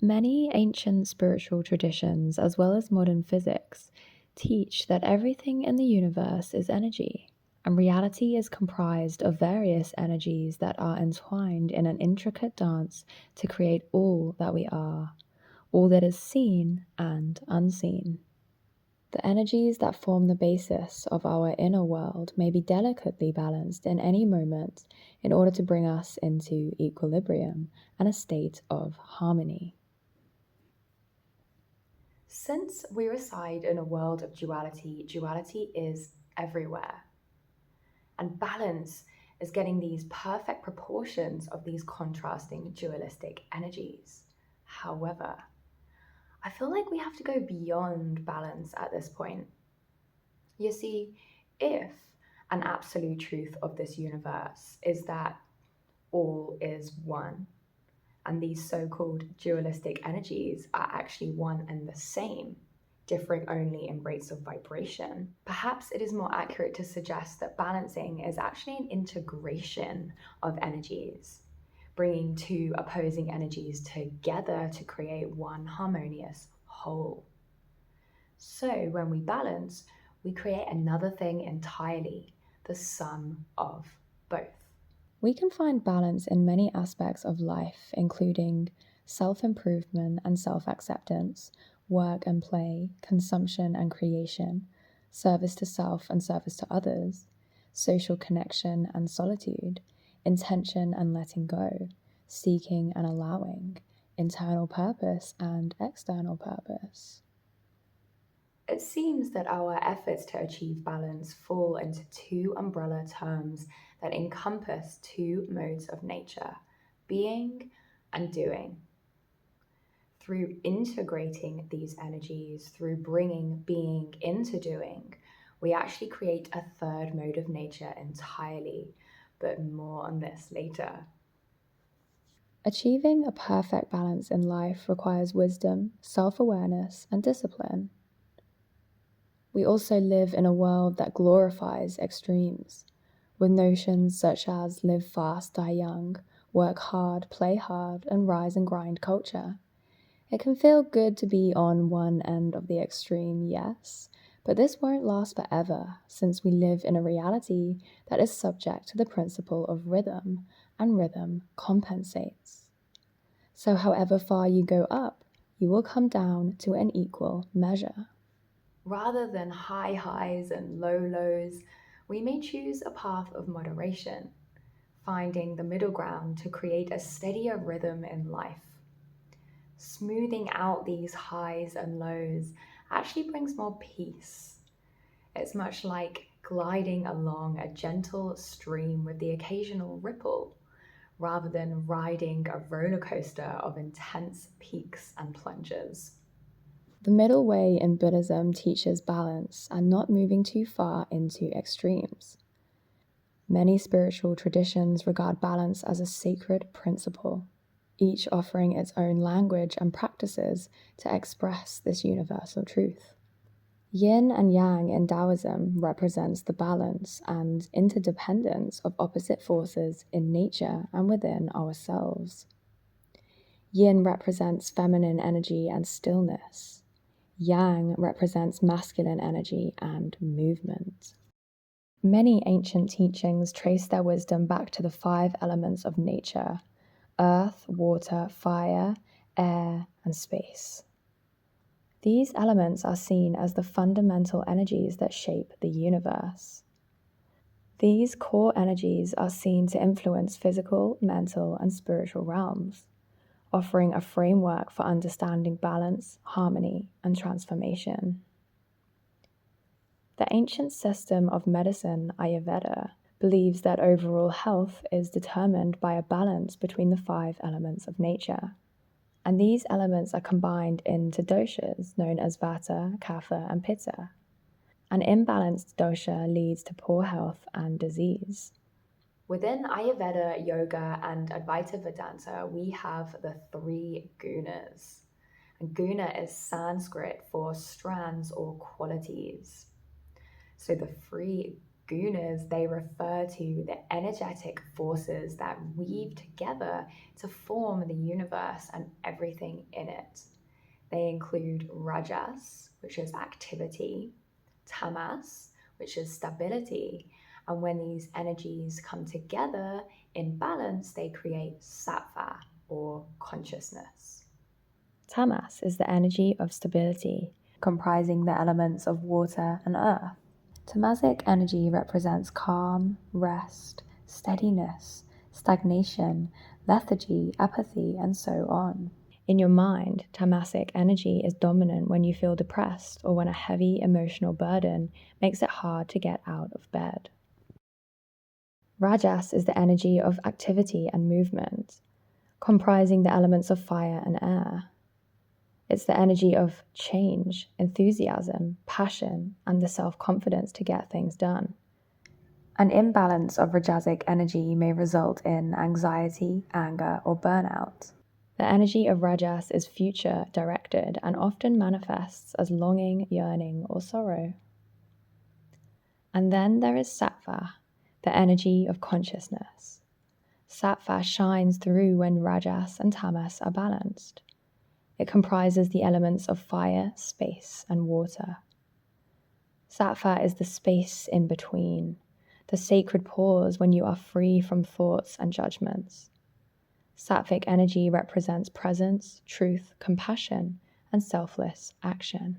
Many ancient spiritual traditions, as well as modern physics, teach that everything in the universe is energy, and reality is comprised of various energies that are entwined in an intricate dance to create all that we are, all that is seen and unseen. The energies that form the basis of our inner world may be delicately balanced in any moment in order to bring us into equilibrium and a state of harmony. Since we reside in a world of duality, duality is everywhere. And balance is getting these perfect proportions of these contrasting dualistic energies. However, I feel like we have to go beyond balance at this point. You see, if an absolute truth of this universe is that all is one, and these so-called dualistic energies are actually one and the same, differing only in rates of vibration, perhaps it is more accurate to suggest that balancing is actually an integration of energies, bringing two opposing energies together to create one harmonious whole. So when we balance, we create another thing entirely, the sum of both. We can find balance in many aspects of life, including self improvement and self acceptance, work and play, consumption and creation, service to self and service to others, social connection and solitude, intention and letting go, seeking and allowing, internal purpose and external purpose. It seems that our efforts to achieve balance fall into two umbrella terms that encompass two modes of nature, being and doing. Through integrating these energies, through bringing being into doing, we actually create a third mode of nature entirely, but more on this later. Achieving a perfect balance in life requires wisdom, self-awareness, and discipline. We also live in a world that glorifies extremes, with notions such as live fast, die young, work hard, play hard, and rise and grind culture. It can feel good to be on one end of the extreme, yes, but this won't last forever, since we live in a reality that is subject to the principle of rhythm, and rhythm compensates. So however far you go up, you will come down to an equal measure. Rather than high highs and low lows, we may choose a path of moderation, finding the middle ground to create a steadier rhythm in life. Smoothing out these highs and lows actually brings more peace. It's much like gliding along a gentle stream with the occasional ripple, rather than riding a roller coaster of intense peaks and plunges. The middle way in Buddhism teaches balance and not moving too far into extremes. Many spiritual traditions regard balance as a sacred principle, each offering its own language and practices to express this universal truth. Yin and yang in Taoism represents the balance and interdependence of opposite forces in nature and within ourselves. Yin represents feminine energy and stillness. Yang represents masculine energy and movement. Many ancient teachings trace their wisdom back to the 5 elements of nature: earth, water, fire, air, and space. These elements are seen as the fundamental energies that shape the universe. These core energies are seen to influence physical, mental, and spiritual realms, offering a framework for understanding balance, harmony, and transformation. The ancient system of medicine, Ayurveda, believes that overall health is determined by a balance between the 5 elements of nature. And these elements are combined into doshas known as Vata, Kapha, and Pitta. An imbalanced dosha leads to poor health and disease. Within Ayurveda, Yoga, and Advaita Vedanta, we have the 3 gunas. And guna is Sanskrit for strands or qualities. So the Gunas, they refer to the energetic forces that weave together to form the universe and everything in it. They include rajas, which is activity, tamas, which is stability, and when these energies come together in balance, they create sattva, or consciousness. Tamas is the energy of stability, comprising the elements of water and earth. Tamasic energy represents calm, rest, steadiness, stagnation, lethargy, apathy, and so on. In your mind, tamasic energy is dominant when you feel depressed or when a heavy emotional burden makes it hard to get out of bed. Rajas is the energy of activity and movement, comprising the elements of fire and air. It's the energy of change, enthusiasm, passion, and the self-confidence to get things done. An imbalance of Rajasic energy may result in anxiety, anger, or burnout. The energy of Rajas is future-directed and often manifests as longing, yearning, or sorrow. And then there is Sattva, the energy of consciousness. Sattva shines through when Rajas and Tamas are balanced. It comprises the elements of fire, space, and water. Sattva is the space in between, the sacred pause when you are free from thoughts and judgments. Sattvic energy represents presence, truth, compassion, and selfless action.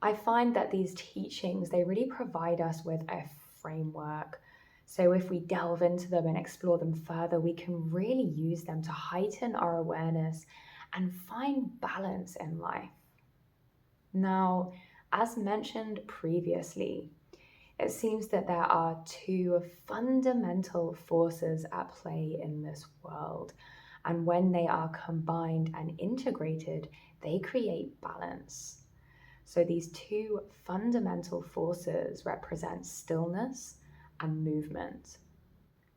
I find that these teachings, they really provide us with a framework. So if we delve into them and explore them further, we can really use them to heighten our awareness and find balance in life. Now, as mentioned previously, it seems that there are two fundamental forces at play in this world. And when they are combined and integrated, they create balance. So these two fundamental forces represent stillness and movement.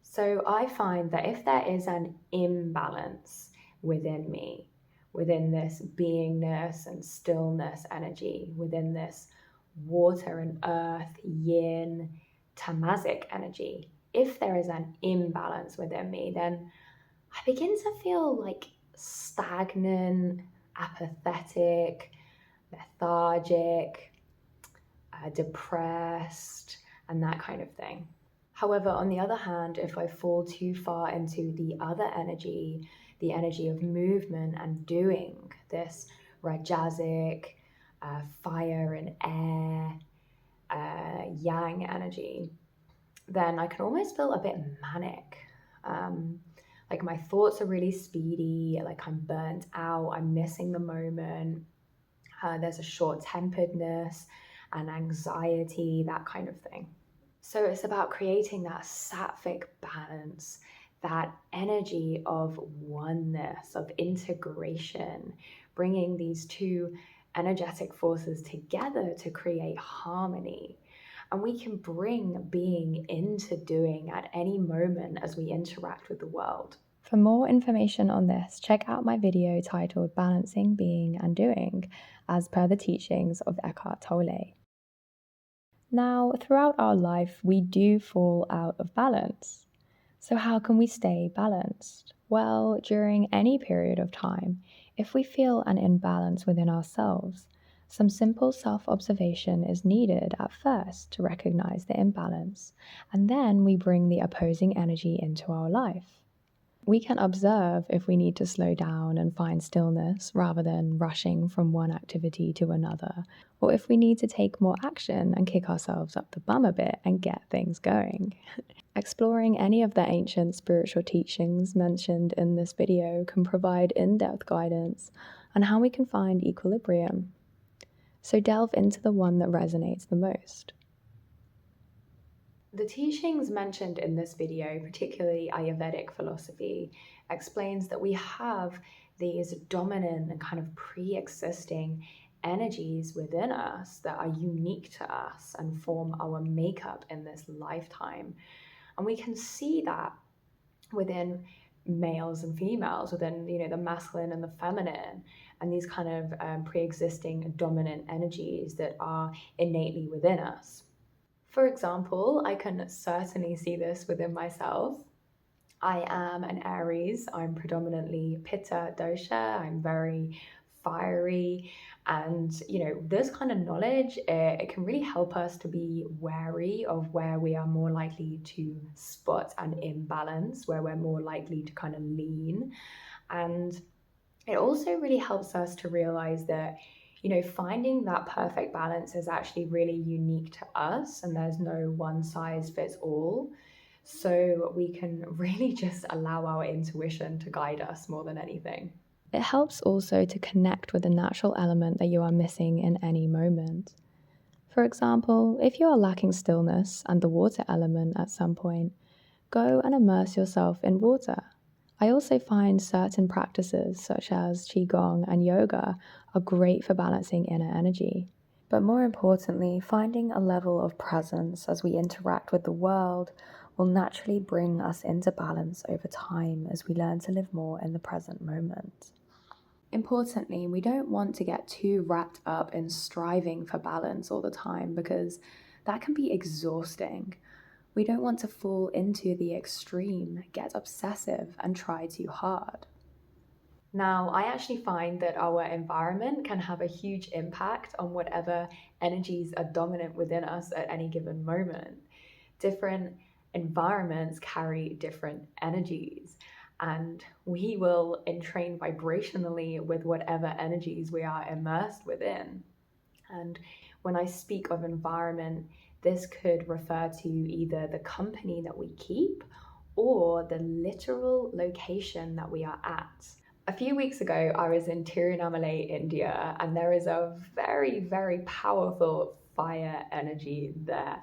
So I find that if there is an imbalance within me, within this beingness and stillness energy, within this water and earth, yin, tamasic energy, if there is an imbalance within me, then I begin to feel like stagnant, apathetic, lethargic, depressed, and that kind of thing. However, on the other hand, if I fall too far into the other energy, the energy of movement and doing, this Rajasic, fire and air, yang energy, then I can almost feel a bit manic. Like my thoughts are really speedy, like I'm burnt out, I'm missing the moment. There's a short-temperedness and anxiety, that kind of thing. So it's about creating that sattvic balance, that energy of oneness, of integration, bringing these two energetic forces together to create harmony. And we can bring being into doing at any moment as we interact with the world. For more information on this, check out my video titled Balancing Being and Doing, as per the teachings of Eckhart Tolle. Now, throughout our life, we do fall out of balance. So how can we stay balanced? Well, during any period of time, if we feel an imbalance within ourselves, some simple self-observation is needed at first to recognize the imbalance, and then we bring the opposing energy into our life. We can observe if we need to slow down and find stillness rather than rushing from one activity to another, or if we need to take more action and kick ourselves up the bum a bit and get things going. Exploring any of the ancient spiritual teachings mentioned in this video can provide in-depth guidance on how we can find equilibrium. So delve into the one that resonates the most. The teachings mentioned in this video, particularly Ayurvedic philosophy, explains that we have these dominant and kind of pre-existing energies within us that are unique to us and form our makeup in this lifetime. And we can see that within males and females, within, the masculine and the feminine, and these kind of pre-existing dominant energies that are innately within us. For example, I can certainly see this within myself. I am an Aries. I'm predominantly Pitta dosha. I'm very fiery. And, this kind of knowledge, it can really help us to be wary of where we are more likely to spot an imbalance, where we're more likely to kind of lean. And it also really helps us to realize that, finding that perfect balance is actually really unique to us, and there's no one size fits all. So we can really just allow our intuition to guide us more than anything. It helps also to connect with the natural element that you are missing in any moment. For example, if you are lacking stillness and the water element at some point, go and immerse yourself in water. I also find certain practices such as Qigong and yoga are great for balancing inner energy. But more importantly, finding a level of presence as we interact with the world will naturally bring us into balance over time as we learn to live more in the present moment. Importantly, we don't want to get too wrapped up in striving for balance all the time, because that can be exhausting. We don't want to fall into the extreme, get obsessive, and try too hard. Now, I actually find that our environment can have a huge impact on whatever energies are dominant within us at any given moment. Different environments carry different energies, and we will entrain vibrationally with whatever energies we are immersed within. And when I speak of environment, this could refer to either the company that we keep or the literal location that we are at. A few weeks ago, I was in Tirunamalai, India, and there is a very, very powerful fire energy there.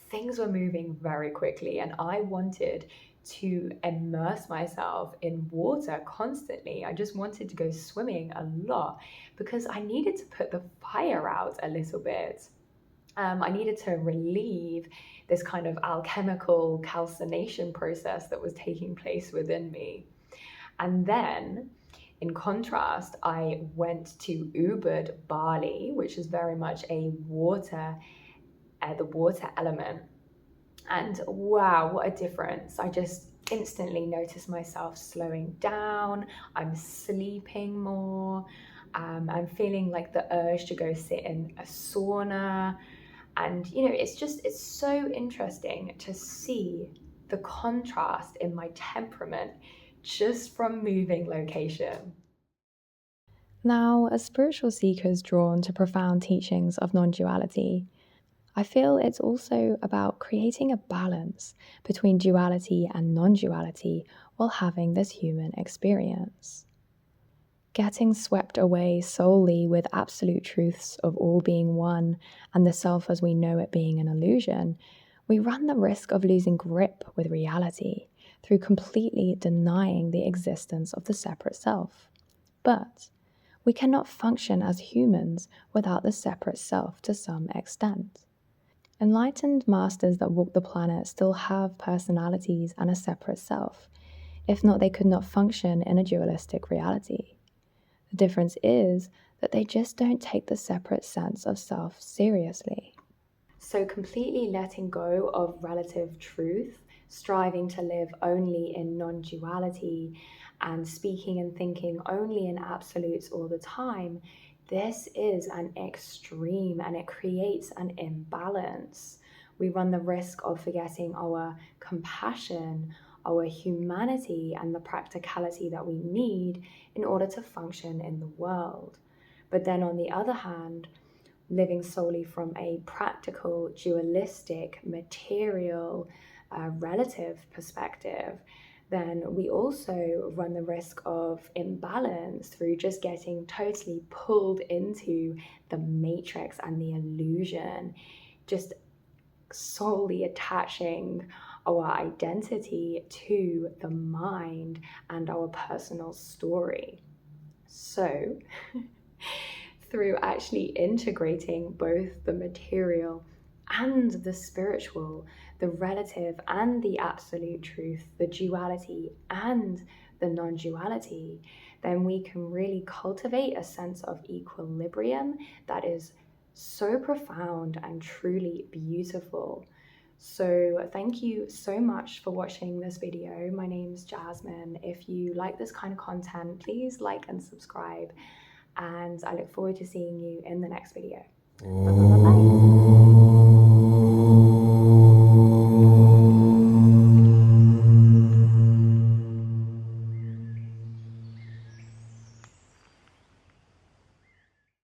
Things were moving very quickly, and I wanted to immerse myself in water constantly. I just wanted to go swimming a lot because I needed to put the fire out a little bit. I needed to relieve this kind of alchemical calcination process that was taking place within me. And then, in contrast, I went to Ubud, Bali, which is very much the water element. And wow, what a difference. I just instantly noticed myself slowing down. I'm sleeping more. I'm feeling like the urge to go sit in a sauna. And, it's so interesting to see the contrast in my temperament just from moving location. Now, as spiritual seekers drawn to profound teachings of non duality, I feel it's also about creating a balance between duality and non duality while having this human experience. Getting swept away solely with absolute truths of all being one and the self as we know it being an illusion, we run the risk of losing grip with reality through completely denying the existence of the separate self. But we cannot function as humans without the separate self to some extent. Enlightened masters that walk the planet still have personalities and a separate self. If not, they could not function in a dualistic reality. The difference is that they just don't take the separate sense of self seriously. So, completely letting go of relative truth, striving to live only in non duality, and speaking and thinking only in absolutes all the time, this is an extreme and it creates an imbalance. We run the risk of forgetting our compassion, our humanity, and the practicality that we need in order to function in the world. But then, on the other hand, living solely from a practical, dualistic, material, relative perspective, then we also run the risk of imbalance through just getting totally pulled into the matrix and the illusion, just solely attaching our identity to the mind and our personal story. So, through actually integrating both the material and the spiritual, the relative and the absolute truth, the duality and the non-duality, then we can really cultivate a sense of equilibrium that is so profound and truly beautiful. So thank you so much for watching this video. My name's Jasmine. If you like this kind of content, please like and subscribe, and I look forward to seeing you in the next video. Bye bye.